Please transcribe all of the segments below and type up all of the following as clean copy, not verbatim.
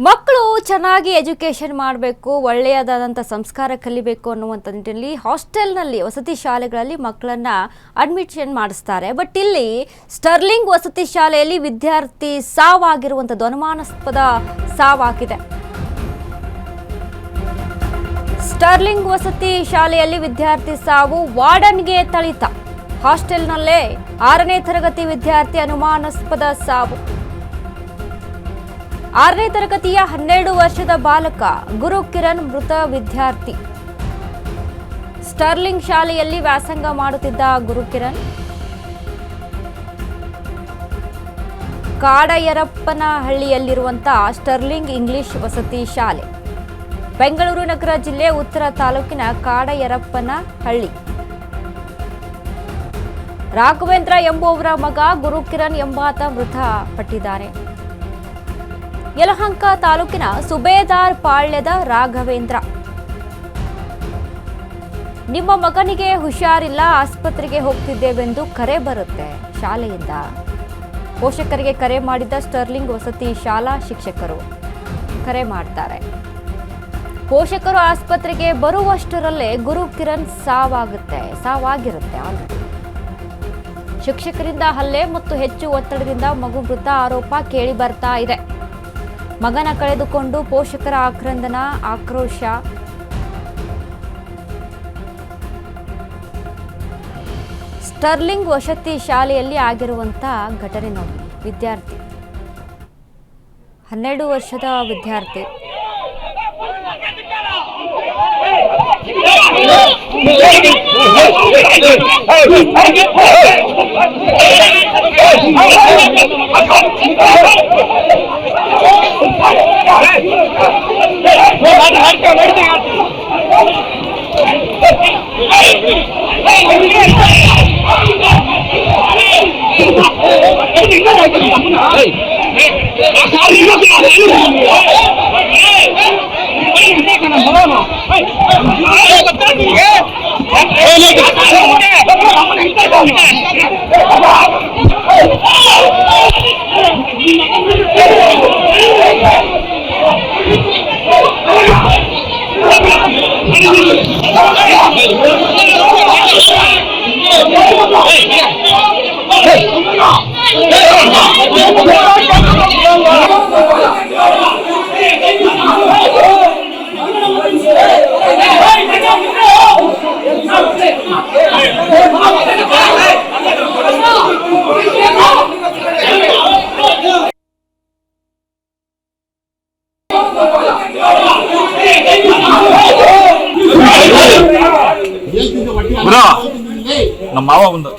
ಮಕ್ಕಳು ಚೆನ್ನಾಗಿ ಎಜುಕೇಷನ್ ಮಾಡಬೇಕು, ಒಳ್ಳೆಯದಾದಂಥ ಸಂಸ್ಕಾರ ಕಲಿಬೇಕು ಅನ್ನುವಂಥ ನಿಟ್ಟಿನಲ್ಲಿ ಹಾಸ್ಟೆಲ್ನಲ್ಲಿ ವಸತಿ ಶಾಲೆಗಳಲ್ಲಿ ಮಕ್ಕಳನ್ನು ಅಡ್ಮಿಷನ್ ಮಾಡಿಸ್ತಾರೆ. ಬಟ್ ಇಲ್ಲಿ ಸ್ಟರ್ಲಿಂಗ್ ವಸತಿ ಶಾಲೆಯಲ್ಲಿ ವಿದ್ಯಾರ್ಥಿ ಸಾವಾಗಿರುವಂಥದ್ದು ಅನುಮಾನಾಸ್ಪದ ಸಾವಾಗಿದೆ. ಸ್ಟರ್ಲಿಂಗ್ ವಸತಿ ಶಾಲೆಯಲ್ಲಿ ವಿದ್ಯಾರ್ಥಿ ಸಾವು, ವಾರ್ಡನ್ಗೆ ಥಳಿತ. ಹಾಸ್ಟೆಲ್ನಲ್ಲೇ 6ನೇ ತರಗತಿ ವಿದ್ಯಾರ್ಥಿ ಅನುಮಾನಾಸ್ಪದ ಸಾವು. 6ನೇ ತರಗತಿಯ 12 ವರ್ಷದ ಬಾಲಕ ಗುರುಕಿರಣ್ ಮೃತ ವಿದ್ಯಾರ್ಥಿ. ಸ್ಟರ್ಲಿಂಗ್ ಶಾಲೆಯಲ್ಲಿ ವ್ಯಾಸಂಗ ಮಾಡುತ್ತಿದ್ದ ಗುರುಕಿರಣ್ ಕಾಡಯರಪ್ಪನಹಳ್ಳಿಯಲ್ಲಿರುವಂತಹ ಸ್ಟರ್ಲಿಂಗ್ ಇಂಗ್ಲಿಷ್ ವಸತಿ ಶಾಲೆ, ಬೆಂಗಳೂರು ನಗರ ಜಿಲ್ಲೆ ಉತ್ತರ ತಾಲೂಕಿನ ಕಾಡಯರಪ್ಪನಹಳ್ಳಿ. ರಾಘವೇಂದ್ರ ಎಂಬುವವರ ಮಗ ಗುರುಕಿರಣ್ ಎಂಬಾತ ಮೃತಪಟ್ಟಿದ್ದಾನೆ. ಯಲಹಂಕ ತಾಲೂಕಿನ ಸುಬೇದಾರ್ ಪಾಳ್ಯದ ರಾಘವೇಂದ್ರ, ನಿಮ್ಮ ಮಗನಿಗೆ ಹುಷಾರಿಲ್ಲ, ಆಸ್ಪತ್ರೆಗೆ ಹೋಗ್ತಿದ್ದೇವೆಂದು ಕರೆ ಬರುತ್ತೆ ಶಾಲೆಯಿಂದ. ಪೋಷಕರಿಗೆ ಕರೆ ಮಾಡಿದ ಸ್ಟರ್ಲಿಂಗ್ ವಸತಿ ಶಾಲಾ ಶಿಕ್ಷಕರು ಕರೆ ಮಾಡ್ತಾರೆ. ಪೋಷಕರು ಆಸ್ಪತ್ರೆಗೆ ಬರುವಷ್ಟರಲ್ಲೇ ಗುರುಕಿರಣ್ ಸಾವಾಗಿರುತ್ತೆ. ಶಿಕ್ಷಕರಿಂದ ಹಲ್ಲೆ ಮತ್ತು ಹೆಚ್ಚು ಒತ್ತಡದಿಂದ ಮಗು ಮೃತ ಆರೋಪ ಕೇಳಿ ಬರ್ತಾ ಇದೆ. ಮಗನ ಕಳೆದುಕೊಂಡು ಪೋಷಕರ ಆಕ್ರೋಶ. ಸ್ಟರ್ಲಿಂಗ್ ವಸತಿ ಶಾಲೆಯಲ್ಲಿ ಆಗಿರುವಂತ ಘಟನೆ ನೋಡಿ. ವಿದ್ಯಾರ್ಥಿ 12 ವರ್ಷದ ವಿದ್ಯಾರ್ಥಿ ನಮ್ಮ ಮಾವ ಬಂದು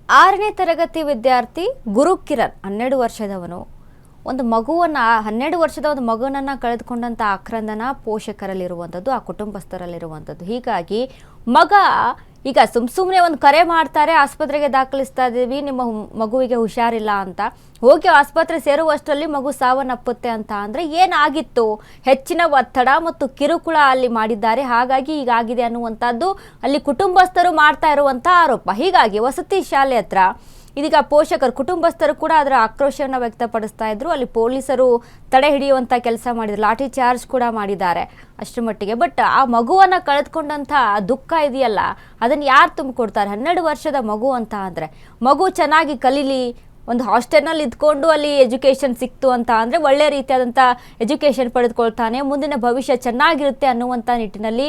ಆರನೇ ತರಗತಿ ವಿದ್ಯಾರ್ಥಿ ಗುರುಕಿರಣ್ 12 ವರ್ಷದವನು ಒಂದು ಮಗುವನ್ನು 12 ವರ್ಷದ ಒಂದು ಮಗುವನ್ನ ಕಳೆದುಕೊಂಡಂತ ಆಕ್ರಂದನ ಪೋಷಕರಲ್ಲಿರುವಂಥದ್ದು, ಆ ಕುಟುಂಬಸ್ಥರಲ್ಲಿರುವಂಥದ್ದು. ಹೀಗಾಗಿ ಮಗ ಈಗ ಸುಮ್ಮನೆ ಒಂದು ಕರೆ ಮಾಡ್ತಾರೆ, ಆಸ್ಪತ್ರೆಗೆ ದಾಖಲಿಸ್ತಾ ಇದ್ದೀವಿ, ನಿಮ್ಮ ಮಗುವಿಗೆ ಹುಷಾರಿಲ್ಲ ಅಂತ. ಹೋಗಿ ಆಸ್ಪತ್ರೆ ಸೇರುವಷ್ಟರಲ್ಲಿ ಮಗು ಸಾವನ್ನಪ್ಪುತ್ತೆ ಅಂತ ಅಂದರೆ ಏನಾಗಿತ್ತು? ಹೆಚ್ಚಿನ ಒತ್ತಡ ಮತ್ತು ಕಿರುಕುಳ ಅಲ್ಲಿ ಮಾಡಿದ್ದಾರೆ, ಹಾಗಾಗಿ ಹೀಗಾಗಿದೆ ಅನ್ನುವಂಥದ್ದು ಅಲ್ಲಿ ಕುಟುಂಬಸ್ಥರು ಮಾಡ್ತಾ ಇರುವಂಥ ಆರೋಪ. ಹೀಗಾಗಿ ವಸತಿ ಶಾಲೆ ಹತ್ರ ಇದೀಗ ಪೋಷಕರು, ಕುಟುಂಬಸ್ಥರು ಕೂಡ ಅದರ ಆಕ್ರೋಶವನ್ನು ವ್ಯಕ್ತಪಡಿಸ್ತಾ ಇದ್ರು. ಅಲ್ಲಿ ಪೊಲೀಸರು ತಡೆ ಹಿಡಿಯುವಂಥ ಕೆಲಸ ಮಾಡಿದ್ರು, ಲಾಠಿ ಚಾರ್ಜ್ ಕೂಡ ಮಾಡಿದ್ದಾರೆ ಅಷ್ಟರ ಮಟ್ಟಿಗೆ. ಬಟ್ ಆ ಮಗುವನ್ನು ಕಳೆದುಕೊಂಡಂಥ ದುಃಖ ಇದೆಯಲ್ಲ, ಅದನ್ನು ಯಾರು ತುಂಬಿಕೊಡ್ತಾರೆ? 12 ವರ್ಷದ ಮಗು ಅಂತ ಅಂದರೆ, ಮಗು ಚೆನ್ನಾಗಿ ಕಲೀಲಿ, ಒಂದು ಹಾಸ್ಟೆಲ್ನಲ್ಲಿ ಇದ್ಕೊಂಡು ಅಲ್ಲಿ ಎಜುಕೇಷನ್ ಸಿಕ್ತು ಅಂತ ಅಂದರೆ ಒಳ್ಳೆಯ ರೀತಿಯಾದಂಥ ಎಜುಕೇಷನ್ ಪಡೆದುಕೊಳ್ತಾನೆ, ಮುಂದಿನ ಭವಿಷ್ಯ ಚೆನ್ನಾಗಿರುತ್ತೆ ಅನ್ನುವಂಥ ನಿಟ್ಟಿನಲ್ಲಿ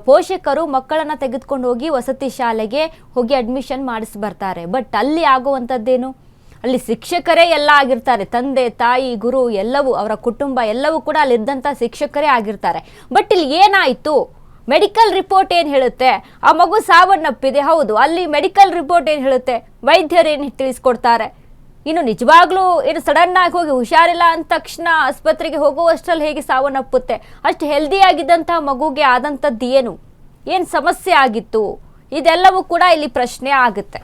ಪೋಷಕರು ಮಕ್ಕಳನ್ನು ತೆಗೆದುಕೊಂಡು ಹೋಗಿ ವಸತಿ ಶಾಲೆಗೆ ಹೋಗಿ ಅಡ್ಮಿಷನ್ ಮಾಡಿಸಿ ಬರ್ತಾರೆ. ಬಟ್ ಅಲ್ಲಿ ಆಗುವಂಥದ್ದೇನು? ಅಲ್ಲಿ ಶಿಕ್ಷಕರೇ ಎಲ್ಲ ಆಗಿರ್ತಾರೆ, ತಂದೆ ತಾಯಿ ಗುರು ಎಲ್ಲವೂ, ಅವರ ಕುಟುಂಬ ಎಲ್ಲವೂ ಕೂಡ ಅಲ್ಲಿದ್ದಂಥ ಶಿಕ್ಷಕರೇ ಆಗಿರ್ತಾರೆ. ಬಟ್ ಇಲ್ಲಿ ಏನಾಯಿತು? ಮೆಡಿಕಲ್ ರಿಪೋರ್ಟ್ ಏನು ಹೇಳುತ್ತೆ? ಆ ಮಗು ಸಾವನ್ನಪ್ಪಿದೆ, ಹೌದು. ಅಲ್ಲಿ ಮೆಡಿಕಲ್ ರಿಪೋರ್ಟ್ ಏನು ಹೇಳುತ್ತೆ? ವೈದ್ಯರು ಏನು ತಿಳಿಸ್ಕೊಡ್ತಾರೆ? ಇನ್ನು ನಿಜವಾಗ್ಲೂ ಏನು ಸಡನ್ ಆಗಿ ಹೋಗಿ ಹುಷಾರಿಲ್ಲ ಅಂದ ತಕ್ಷಣ ಆಸ್ಪತ್ರೆಗೆ ಹೋಗುವಷ್ಟರಲ್ಲಿ ಹೇಗೆ ಸಾವನ್ನಪ್ಪುತ್ತೆ? ಅಷ್ಟು ಹೆಲ್ದಿಯಾಗಿದ್ದಂಥ ಮಗುಗೆ ಆದಂಥದ್ದು ಏನು ಸಮಸ್ಯೆ ಆಗಿತ್ತು? ಇದೆಲ್ಲವೂ ಕೂಡ ಇಲ್ಲಿ ಪ್ರಶ್ನೆ ಆಗುತ್ತೆ.